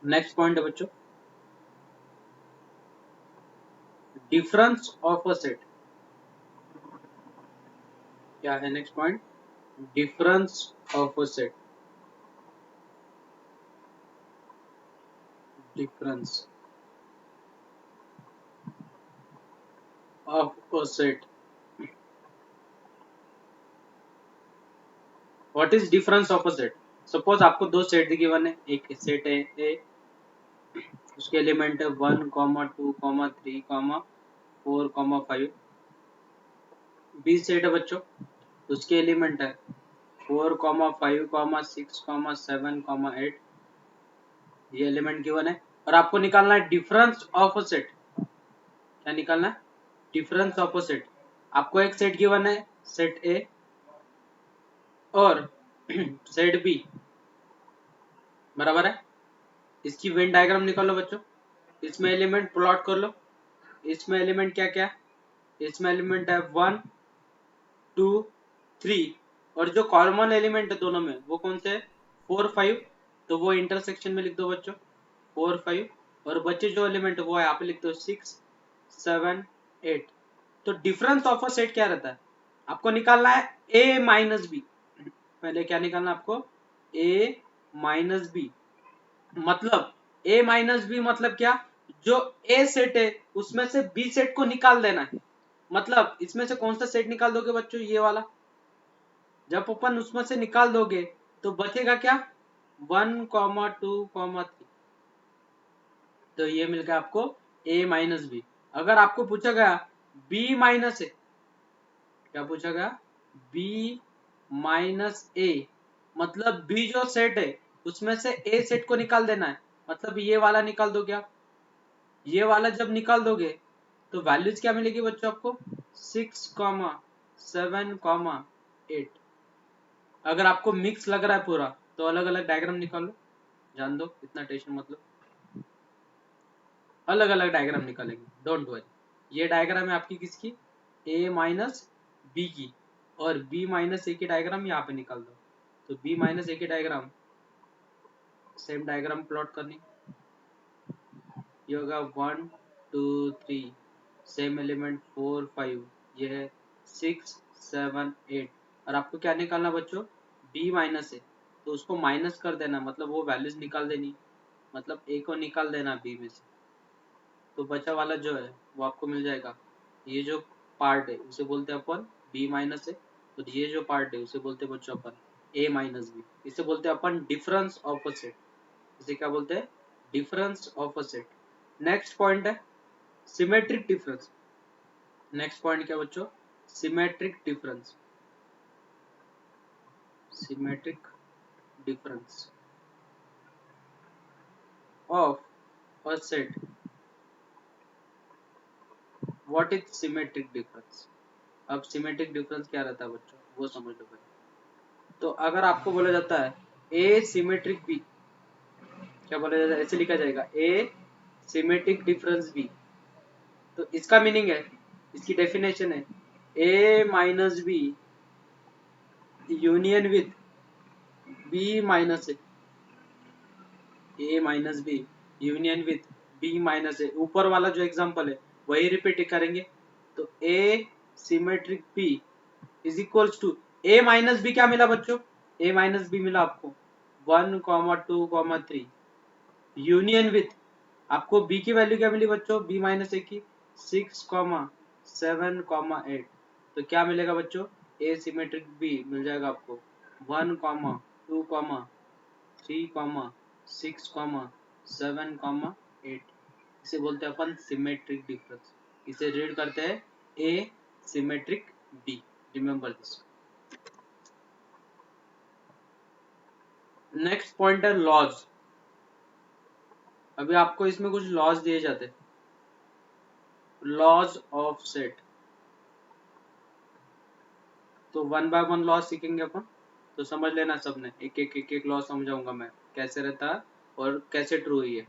Next point है बच्चों, difference of a set. क्या है next point? Difference of a set. Difference of a set. What is difference of a set? Suppose आपको दो set given है, एक set है ए, उसके एलिमेंट है 1, 2, 3, 4, 5। बी सेट है बच्चों, उसके एलिमेंट है 4, 5, 6, 7, 8। ये एलिमेंट गिवन है और आपको निकालना है डिफरेंस ऑफ अ सेट। क्या निकालना है? Difference of a set. आपको एक सेट गिवन है, सेट ए और सेट बी, बराबर है। इसकी वेन डायग्राम निकाल लो बच्चों। इसमें एलिमेंट प्लॉट कर लो। इसमें एलिमेंट क्या क्या? इसमें एलिमेंट है 1, 2, 3 और जो कॉमन एलिमेंट है दोनों में वो कौन से है? 4, 5। तो वो इंटरसेक्शन में लिख दो बच्चों, 4, 5। और बच्चे जो एलिमेंट है वो यहाँ पे लिख दो 6, 7, 8। तो डिफरेंस ऑफ अ सेट क्या रहता है? आपको निकालना है a माइनस बी। पहले क्या निकालना है आपको? a minus B. मतलब a माइनस बी मतलब क्या? जो a सेट है उसमें से b सेट को निकाल देना है। मतलब इसमें से कौन सा सेट निकाल दोगे बच्चों? ये वाला। जब अपन उसमें से निकाल दोगे तो बचेगा क्या? 1, 2, 3। तो ये मिल गया आपको a माइनस बी। अगर आपको पूछा गया b माइनस ए, क्या पूछा गया? b माइनस ए, मतलब b जो सेट है उसमें से a सेट को निकाल देना है। मतलब ये वाला निकाल दोगे आप। ये वाला जब निकाल दोगे तो वैल्यूज क्या मिलेगी बच्चों आपको? 6, 7, 8। अगर आपको मिक्स लग रहा है पूरा तो अलग अलग डायग्राम निकालो, जान दो, इतना टेंशन मतलब। अलग अलग डायग्राम निकालेंगे, डोंट वरी। ये डायग्राम है आपकी किसकी? a माइनस बी की। और b माइनस ए की डायग्राम यहाँ पे निकाल दो। तो b माइनस ए की डायग्राम, सेम डायग्राम प्लॉट करनी। ये होगा 1, 2, 3, सेम एलिमेंट 4, 5, ये है 6, 7, 8। और आपको क्या निकालना बच्चों? b माइनस ए। तो उसको माइनस कर देना, मतलब वो वैल्यूज निकाल देनी, मतलब a को निकाल देना b में से। तो बचा वाला जो है वो आपको मिल जाएगा। ये जो पार्ट है उसे बोलते हैं अपन b माइनस है, और ये जो पार्ट है उसे बोलते हैं बच्चों अपन a माइनस बी। इसे बोलते हैं अपन डिफरेंस ऑफ अ सेट। इसे क्या बोलते हैं? Difference of a set. Next point है सिमेट्रिक डिफरेंस। नेक्स्ट पॉइंट क्या बच्चों? Symmetric difference. Symmetric difference of a set. What is symmetric difference? अब सिमेट्रिक डिफरेंस क्या रहता है बच्चों वो समझ लो पहले। तो अगर आपको बोला जाता है ए सिमेट्रिक बी, क्या बोला जाता है? ऐसे लिखा जाएगा ए सिमेट्रिक डिफरेंस बी। तो इसका मीनिंग है, इसकी डेफिनेशन है A minus B union with B minus A minus B union with B minus A. ऊपर वाला जो एग्जांपल है वही रिपीट करेंगे। तो A symmetric B is equals to A minus B. क्या मिला बच्चों? ए माइनस बी मिला आपको 1, 2, 3 यूनियन विथ, आपको b की वैल्यू क्या मिली बच्चों? b माइनस ए की 6, 7, 8। तो क्या मिलेगा बच्चों? a सिमेट्रिक b मिल जाएगा आपको 1, 2, 3, 6, 7, 8। इसे बोलते हैं अपन सिमेट्रिक डिफरेंस। इसे रीड करते हैं a symmetric b। Remember this. Next point है लॉज। अभी आपको इसमें कुछ लॉज दिए जाते हैं, लॉज ऑफ सेट। तो वन बाय वन लॉ सीखेंगे अपन। तो समझ लेना सबने, एक एक लॉ समझाऊंगा मैं कैसे रहता है और कैसे ट्रू है ये।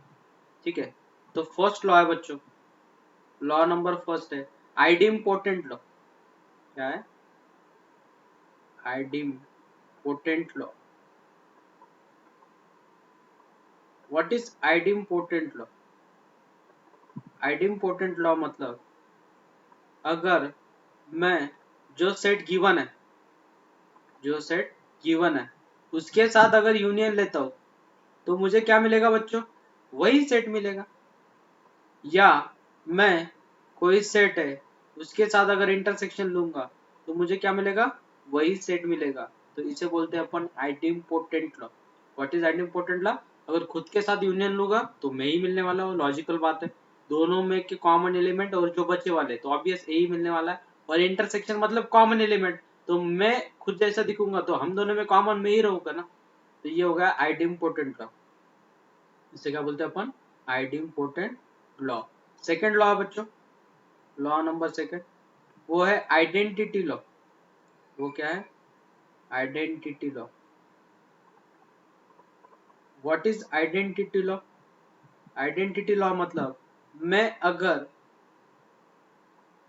ठीक है। तो फर्स्ट लॉ है बच्चों, लॉ नंबर फर्स्ट है आइडिम पोटेंट लॉ। क्या है? Idempotent law. What is idempotent law? Idempotent law मतलब अगर मैं जो सेट गिवन है, जो सेट गिवन है उसके साथ अगर यूनियन लेता हूं तो मुझे क्या मिलेगा बच्चों? वही सेट मिलेगा। या मैं कोई सेट है उसके साथ अगर इंटरसेक्शन लूंगा तो मुझे क्या मिलेगा? वही सेट मिलेगा। तो इसे बोलते हैं अपन idempotent law. What is idempotent law? अगर खुद के साथ यूनियन लूंगा तो मैं ही मिलने वाला हूँ, लॉजिकल बात है। दोनों में के कॉमन एलिमेंट और जो बचे वाले तो ऑब्वियस ए ही मिलने वाला है। और इंटरसेक्शन मतलब कॉमन एलिमेंट, तो मैं खुद जैसा दिखूंगा तो हम दोनों में कॉमन में ही रहूंगा ना। तो ये हो गया आइडिम्पोर्टेंट लॉ। इसे क्या बोलते हैं अपन? Idempotent law. सेकेंड लॉ है बच्चों, लॉ नंबर सेकेंड, वो है आइडेंटिटी लॉ। वो क्या है? Identity law. What is identity law? Identity law मतलब मैं अगर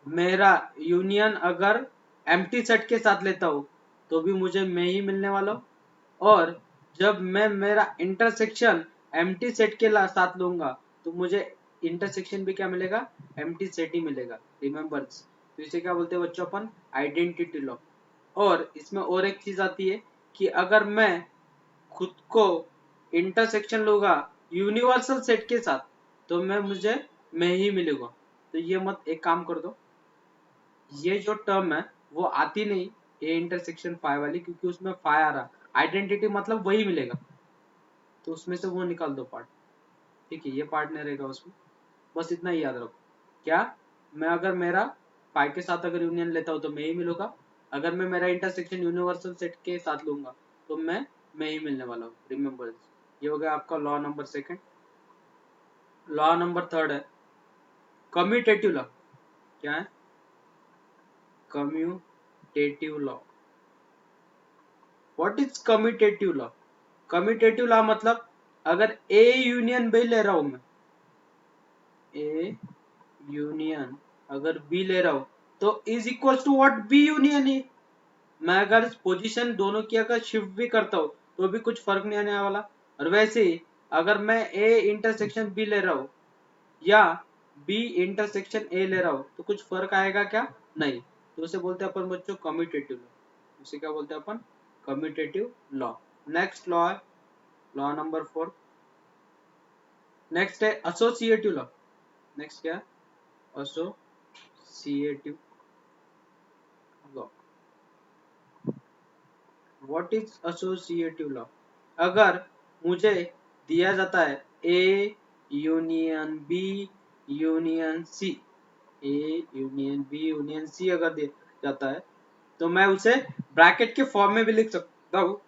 मेरा यूनियन अगर एम्प्टी सेट के साथ लेता हूं तो भी मुझे मैं ही मिलने वाला हूं, और जब मैं मेरा इंटरसेक्शन एम्प्टी सेट के साथ लूंगा तो मुझे इंटरसेक्शन भी क्या मिलेगा? एम्प्टी सेट ही मिलेगा। रिमेंबर, तो इसे क्या बोलते हैं बच्चों अपन? Identity law. और इसमें और एक चीज आती है कि अगर मैं खुद को इंटरसेक्शन लूंगा यूनिवर्सल सेट के साथ तो मैं ही मिलूंगा। तो ये मत, एक काम कर दो, ये जो टर्म है वो आती नहीं ए इंटरसेक्शन फाई वाली, क्योंकि उसमें फाई आ रहा, आइडेंटिटी मतलब वही मिलेगा, तो उसमें से वो निकाल दो पार्ट। ठीक है, ये पार्ट नहीं रहेगा उसमें। बस इतना ही याद रखो। क्या? मैं अगर मेरा फाई के साथ अगर यूनियन लेता हूँ तो मैं ही मिलूंगा, अगर मैं मेरा इंटरसेक्शन यूनिवर्सल सेट के साथ लूंगा तो मैं ही मिलने वाला हूँ। रिमेंबर, ये हो गया आपका law number second. Law number third है कम्यूटेटिव लॉ। क्या है? Commutative law. What is commutative law? Commutative law मतलब अगर ए यूनियन बी ले रहा हूं मैं, ए यूनियन अगर बी ले रहा हूं तो is equal to what? B union है। मैं अगर पोजीशन दोनों की अगर शिफ्ट भी करता हूं तो भी कुछ फर्क नहीं आने वाला। और वैसे ही अगर मैं ए इंटरसेक्शन बी ले रहा हूं या बी इंटरसेक्शन ए ले रहा हूं तो कुछ फर्क आएगा क्या? नहीं। तो उसे बोलते हैं अपन बच्चों कम्यूटेटिव लॉ। उसे क्या बोलते हैं अपन? Commutative law. नेक्स्ट लॉ है लॉ नंबर 4। नेक्स्ट है एसोसिएटिव लॉ। नेक्स्ट क्या है? Associative law. What is associative law? अगर मुझे दिया जाता है A union B union C, A union B union C अगर दिया जाता है तो मैं उसे ब्रैकेट के फॉर्म में भी लिख सकता हूँ।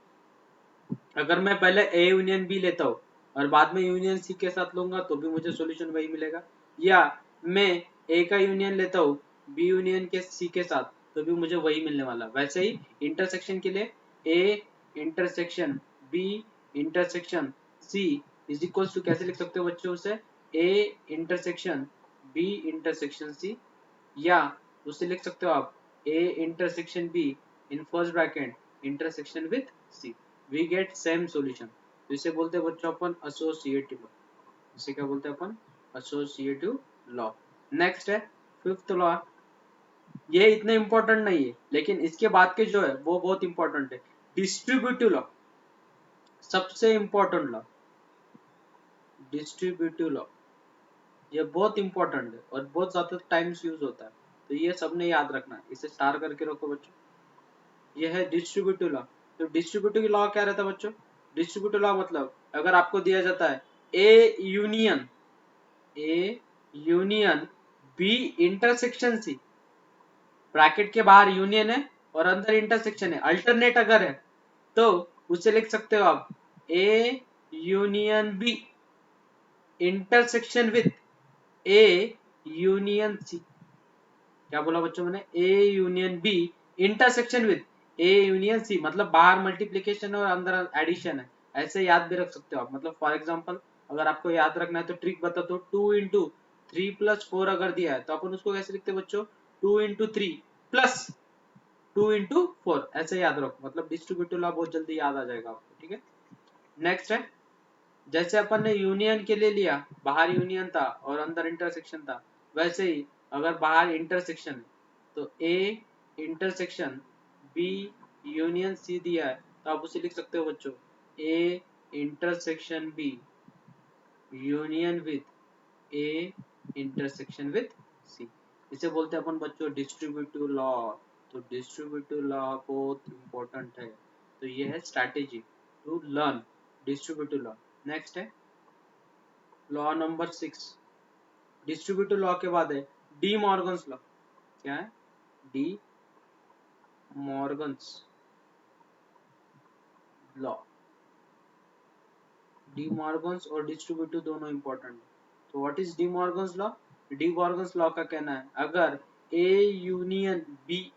अगर मैं पहले ए यूनियन बी लेता हूँ और बाद में यूनियन सी के साथ लूंगा तो भी मुझे सॉल्यूशन वही मिलेगा। या मैं ए का यूनियन लेता हूँ बी यूनियन के सी के साथ तो भी मुझे वही मिलने वाला। वैसे ही इंटरसेक्शन के लिए A intersection B intersection C is equal to कैसे लिख सकते हो बच्चों? उसे A intersection B intersection C, या उसे लिख सकते हो आप A intersection B in first bracket intersection with C, we get same solution. तो इसे बोलते हैं बच्चों अपन एसोसिएटिव लॉ। इसे क्या बोलते हैं अपन? Associative law. नेक्स्ट है फिफ्थ लॉ। ये इतना इंपॉर्टेंट नहीं है लेकिन इसके बाद के जो है वो बहुत इंपॉर्टेंट है, डिस्ट्रीब्यूटिव लॉ। सबसे इंपॉर्टेंट लॉ डिस्ट्रीब्यूटिव लॉ, ये बहुत इंपॉर्टेंट है और बहुत ज्यादा टाइम्स यूज होता है, तो ये सबने याद रखना है। इसे स्टार करके रखो बच्चों। ये है डिस्ट्रीब्यूटिव लॉ। तो डिस्ट्रीब्यूटिव लॉ क्या रहता है बच्चों? डिस्ट्रीब्यूटिव लॉ मतलब अगर आपको दिया जाता है A union B intersection C, bracket के बाहर यूनियन है और अंदर इंटरसेक्शन है, अल्टरनेट अगर है तो उसे लिख सकते हो आप A union B intersection with A union C. क्या बोला बच्चों मैंने? A union B intersection with A union C, मतलब बाहर मल्टीप्लीकेशन और अंदर एडिशन है। ऐसे याद भी रख सकते हो आप। मतलब फॉर एग्जांपल अगर आपको याद रखना है तो ट्रिक बता दो, 2 इंटू 3 प्लस 4 अगर दिया है तो अपन उसको कैसे लिखते हैं बच्चों? 2 इंटू 3 प्लस 2 इंटू 4, ऐसे याद रखो। मतलब डिस्ट्रीब्यूटिव लॉ बहुत जल्दी याद आ जाएगा आपको। ठीक है, नेक्स्ट है जैसे अपन ने यूनियन के लिए लिया, बाहर यूनियन था और अंदर इंटरसेक्शन था, वैसे ही अगर बाहर इंटरसेक्शन है तो A intersection B union C दिया है तो आप उसे लिख सकते हो बच्चों, A intersection B union with A intersection with C. इसे बोलते हैं अपन बच्चों डिस्ट्रीब्यूटिव लॉ। तो डिस्ट्रीब्यूटिव लॉ बहुत इंपॉर्टेंट है। तो ये है strategy to learn distributive law. Next है लॉ नंबर 6। डिस्ट्रीब्यूटिव लॉ के बाद है डी मॉर्गन्स लॉ। क्या है? De Morgan's law. De Morgan और डिस्ट्रीब्यूटिव दोनों इंपॉर्टेंट है। तो what is De Morgan's law? De Morgan's law का कहना है अगर ए यूनियन बी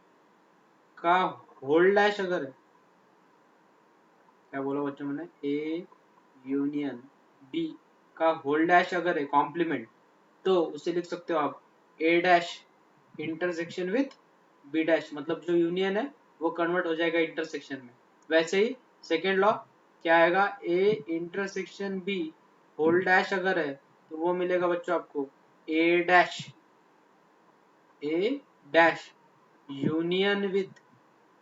का होल डैश अगर है, क्या बोला बच्चों मैंने, ए यूनियन बी का होल डैश अगर है कॉम्प्लीमेंट, तो उसे लिख सकते हो आप A dash intersection with B dash, मतलब जो यूनियन है वो कन्वर्ट हो जाएगा इंटरसेक्शन में। वैसे ही सेकेंड लॉ क्या आएगा, A intersection B whole dash अगर है तो वो मिलेगा बच्चों आपको A dash union with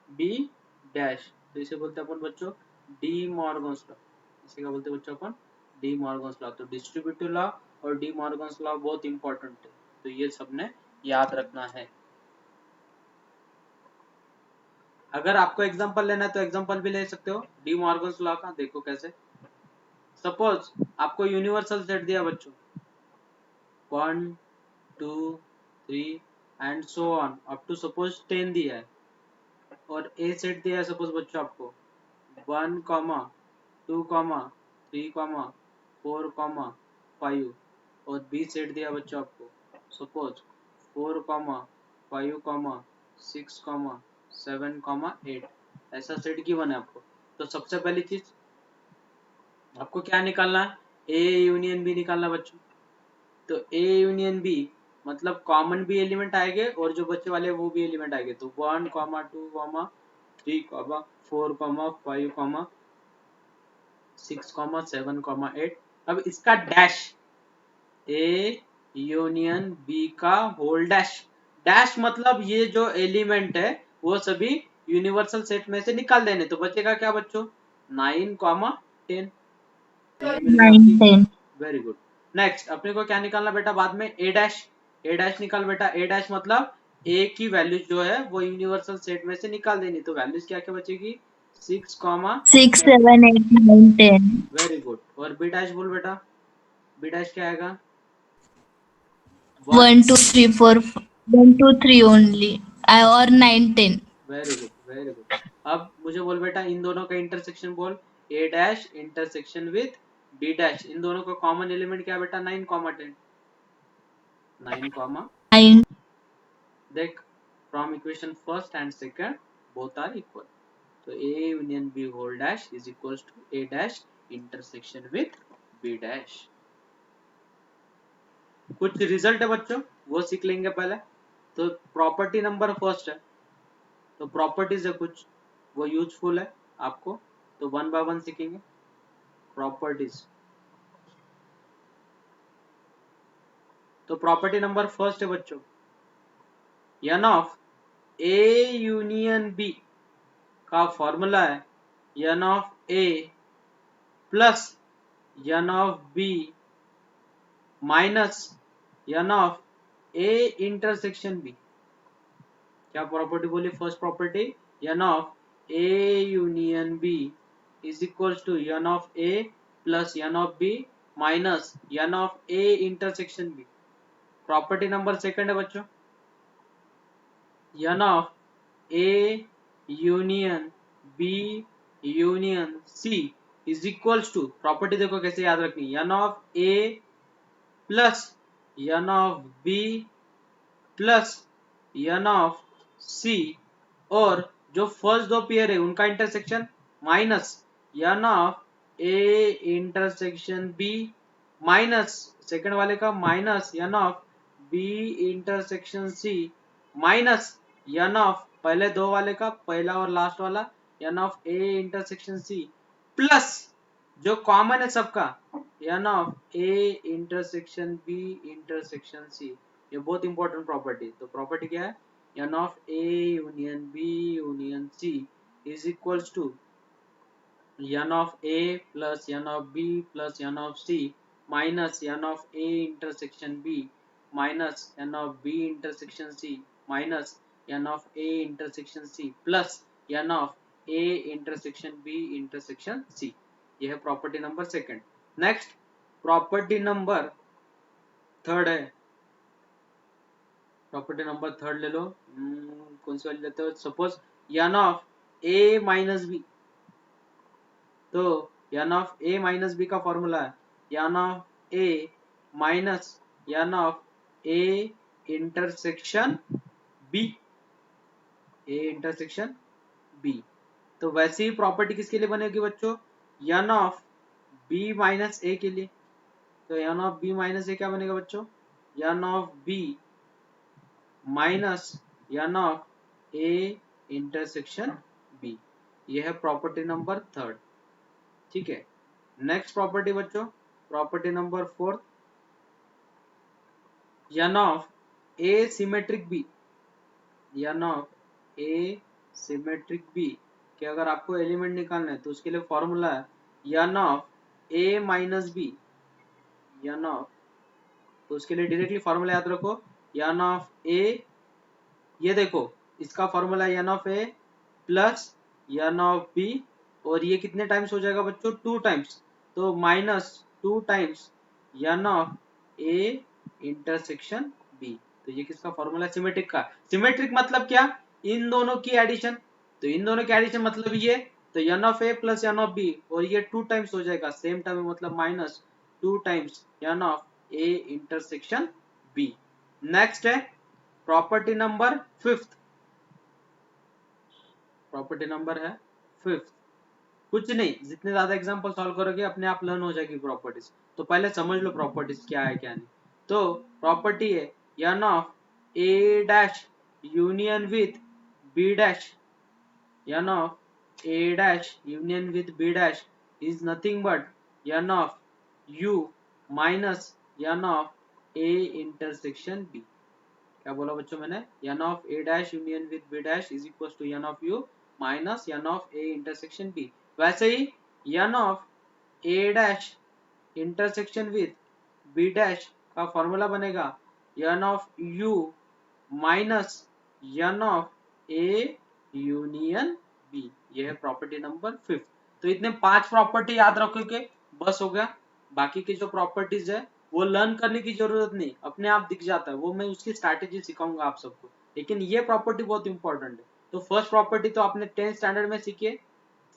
B dash. तो इसे बोलते हैं अपन बच्चों डी मॉर्गन्स लॉ। इसे क्या बोलते हैं बच्चों अपन, डी मॉर्गन्स लॉ। तो डिस्ट्रीब्यूटिव लॉ और डी मॉर्गन्स लॉ बहुत इंपॉर्टेंट है, तो ये सबने याद रखना है। अगर आपको एग्जांपल लेना है तो एग्जांपल भी ले सकते हो डी मॉर्गन्स लॉ का। देखो कैसे, सपोज आपको यूनिवर्सल सेट दिया बच्चों 1 2 3 and so on up to suppose 10 दिया है, और ए सेट दिया है सपोज बच्चों आपको 1 2 3 4 5, और बी सेट दिया बच्चों आपको सपोज 4 5 6 7 8। ऐसा सेट गिवन है आपको। तो सबसे पहली चीज आपको क्या निकालना है, ए यूनियन बी निकालना बच्चों। तो ए यूनियन बी मतलब कॉमन भी एलिमेंट आएंगे और जो बच्चे वाले वो भी एलिमेंट आएंगे। तो 1 2 3 4 5 6 7 8। अब इसका डैश, ए यूनियन बी का होल डैश। डैश मतलब ये जो एलिमेंट है वो सभी यूनिवर्सल सेट में से निकाल देने, तो बचेगा क्या बच्चों, 9 10। तो ये मिल गया आपकी। 9 10। Very good. नेक्स्ट अपने को क्या निकालना बेटा, बाद में ए डैश। ए डैश निकाल बेटा। ए डैश मतलब ए की वैल्यू जो है वो यूनिवर्सल सेट में से निकाल देनी, तो वैल्यूज क्या क्या बचेगी, 6 6 7 8 9 10। Very good. और बी डैश बोल बेटा, बी डैश क्या आएगा, 1 2 3 4 1 2 3 only. Or 9 10. Very good very good. अब मुझे बोल बेटा इन दोनों का इंटरसेक्शन बोल, A dash intersection with B dash, इन दोनों का कॉमन एलिमेंट क्या बेटा, 9 10। 9 9 देख, from equation first and second both are equal. तो A union B whole dash is equals to A dash intersection with B dash. कुछ result है बच्चों वो सीख लेंगे पहले। तो प्रॉपर्टी नंबर फर्स्ट है, तो प्रॉपर्टीज है कुछ वो यूजफुल है आपको, तो वन बाय वन सीखेंगे प्रॉपर्टीज। तो प्रॉपर्टी नंबर फर्स्ट है बच्चों, n of A union B का फॉर्मूला है n of A plus n of B minus n of A intersection B. क्या प्रॉपर्टी बोली, first property, n of A union B is equals to n of A plus n of B minus n of A intersection B. Property number second है बच्चों, n of A union B union C is equals to, property देखो कैसे याद रखनी, n of A plus n of B plus n of C, और जो first दो pair है उनका intersection minus n of A intersection B minus second वाले का minus n of B intersection C minus n of पहले दो वाले का, पहला और लास्ट वाला, n of A intersection C plus जो कॉमन है सबका, n of A intersection B intersection C, ये बहुत इंपॉर्टेंट प्रॉपर्टी। तो प्रॉपर्टी क्या है, n of A union B union C is equals to n of a plus n of b plus n of c minus n of a intersection b minus n of b intersection c minus n of a intersection c plus n of a intersection b intersection c। ये है property number second. Next property number third है, property number third ले लो। कौन सी वाली लेते हो, suppose n of a minus B, तो n of a minus B का फॉर्मूला है n of a minus n of a intersection b, a intersection b। तो वैसे ही प्रॉपर्टी किसके लिए बनेगी बच्चों, n of b minus a के लिए। तो n of b minus a क्या बनेगा बच्चों, n of b minus n of a intersection b। यह है प्रॉपर्टी नंबर थर्ड, ठीक है। नेक्स्ट प्रॉपर्टी बच्चों, property number fourth, n of a symmetric b, n of a symmetric b के अगर आपको एलिमेंट निकालना है तो उसके लिए फॉर्मूला है n of a minus b, n of, तो उसके लिए डायरेक्टली फॉर्मूला याद रखो n ऑफ a, ये देखो इसका फॉर्मूला है n of a plus n of b, और ये कितने टाइम्स हो जाएगा बच्चों, 2 टाइम्स, तो minus 2 times n of a intersection b। तो ये किसका फॉर्मूला है, सिमेट्रिक का। सिमेट्रिक मतलब क्या, इन दोनों की एडिशन, तो इन दोनों की एडिशन मतलब ये, तो n of a plus n of b, और ये 2 टाइम्स हो जाएगा सेम टाइम, मतलब minus 2 times n of a intersection b। Next है property number fifth, property number है फिफ्थ। कुछ नहीं, जितने ज्यादा एग्जांपल सॉल्व करोगे अपने आप लर्न हो जाएगी प्रॉपर्टीज। तो पहले समझ लो प्रॉपर्टीज क्या है क्या नहीं। तो प्रॉपर्टी है n of a dash union with b dash, n of a dash union with b dash is nothing but n of u minus n of a intersection b। क्या बोला बच्चों मैंने, n of a dash union with b dash is equal to n of u minus n of a intersection b। वैसे ही n of a dash intersection with b dash का formula बनेगा n of u minus n of a union b। यह है property number fifth. तो इतने 5 property याद रखोगे बस हो गया। बाकी की जो प्रॉपर्टीज है वो लर्न करने की जरूरत नहीं, अपने आप दिख जाता है, वो मैं उसकी स्ट्रैटेजी सिखाऊंगा आप सबको, लेकिन ये प्रॉपर्टी बहुत इंपॉर्टेंट है। तो फर्स्ट प्रॉपर्टी तो आपने 10th स्टैंडर्ड में सीखी है,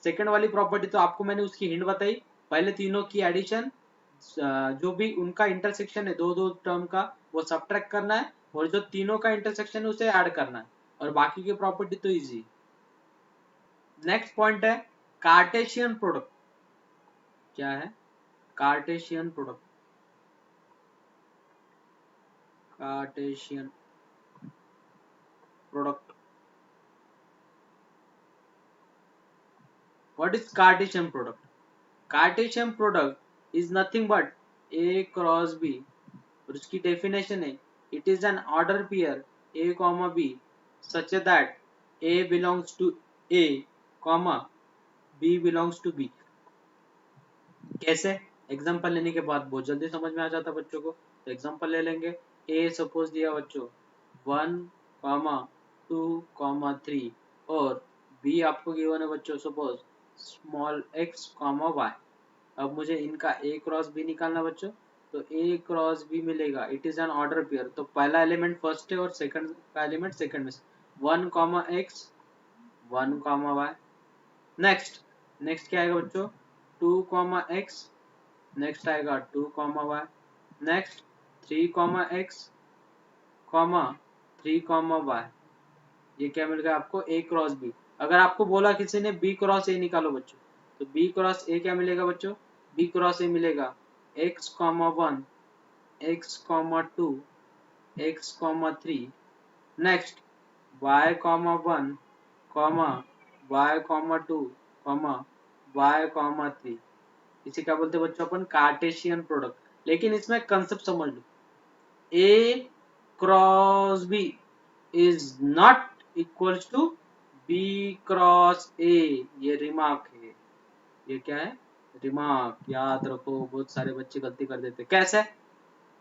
सेकंड वाली प्रॉपर्टी तो आपको मैंने उसकी हिंट बताई, पहले तीनों की एडिशन, जो भी उनका इंटरसेक्शन है दो दो टर्म का वो सब्ट्रैक्ट करना है, और जो तीनों का इंटरसेक्शन है उसे ऐड करना है, और बाकी की प्रॉपर्टी तो इजी। नेक्स्ट पॉइंट है कार्टेशियन प्रोडक्ट। क्या है Cartesian product, Cartesian product, what is Cartesian product. Cartesian product is nothing but a cross b, और उसकी डेफिनेशन है it is an order pair a comma b such that a belongs to a comma b belongs to b। कैसे, example लेने के बाद बहुत जल्दी समझ में आ जाता बच्चों को। तो एग्जांपल ले लेंगे, a सपोज दिया बच्चों 1 कॉमा 2 कॉमा 3, और b आपको गिवन है बच्चों suppose small x comma y। अब मुझे इनका a क्रॉस b निकालना बच्चों, तो a क्रॉस b मिलेगा, it is an order pair, तो पहला एलिमेंट फर्स्ट है और सेकंड का एलिमेंट सेकंड में से 1 comma x 1 comma y। Next, next क्या आएगा बच्चों 2 कॉमा x, नेक्स्ट आएगा 2 comma y, next 3 comma x comma 3 comma y। ये क्या मिल गया आपको a क्रॉस b। अगर आपको बोला किसी ने b क्रॉस a निकालो बच्चों, तो b क्रॉस a क्या मिलेगा बच्चों, b क्रॉस a मिलेगा x comma 1 x comma 2 x comma 3, next y comma 1 comma y comma 2 comma y comma 3। इसे क्या बोलते हैं बच्चों अपन? Cartesian product. लेकिन इसमें कंसेप्ट समझ लो, A cross B is not equals to B cross A. ये रिमार्क है, ये क्या है? रिमार्क। याद रखो, बहुत सारे बच्चे गलती कर देते। कैसे?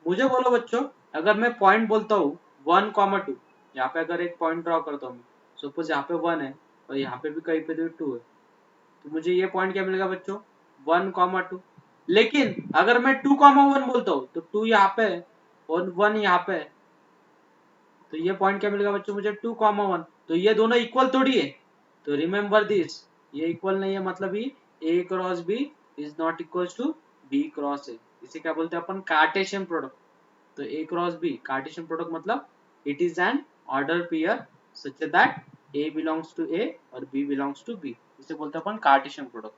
मुझे बोलो बच्चों, अगर मैं पॉइंट बोलता हूँ 1,2, यहाँ पे अगर एक पॉइंट ड्रॉ करता हूँ, सपोज यहाँ पे 1 है और यहाँ पे भी कहीं पे भी 2 है, तो मुझे ये पॉइंट क्या मिलेगा बच्चों? 1,2। लेकिन अगर मैं 2,1 बोलता हूँ तो 2 यहाँ पे है और 1 यहाँ पे है, तो ये पॉइंट क्या मिलेगा बच्चों मुझे? 2,1। तो ये दोनों इक्वल थोड़ी है, तो रिमेम्बर दिस, ये इक्वल नहीं है, मतलब ही A cross B is not equal to B cross A. इसे क्या बोलते हैं अपन? Cartesian product. तो A cross B Cartesian product मतलब it is an order pair such that A belongs to A और बी बिलोंग्स टू बी। इसे बोलते हैं अपन कार्टेशियन प्रोडक्ट।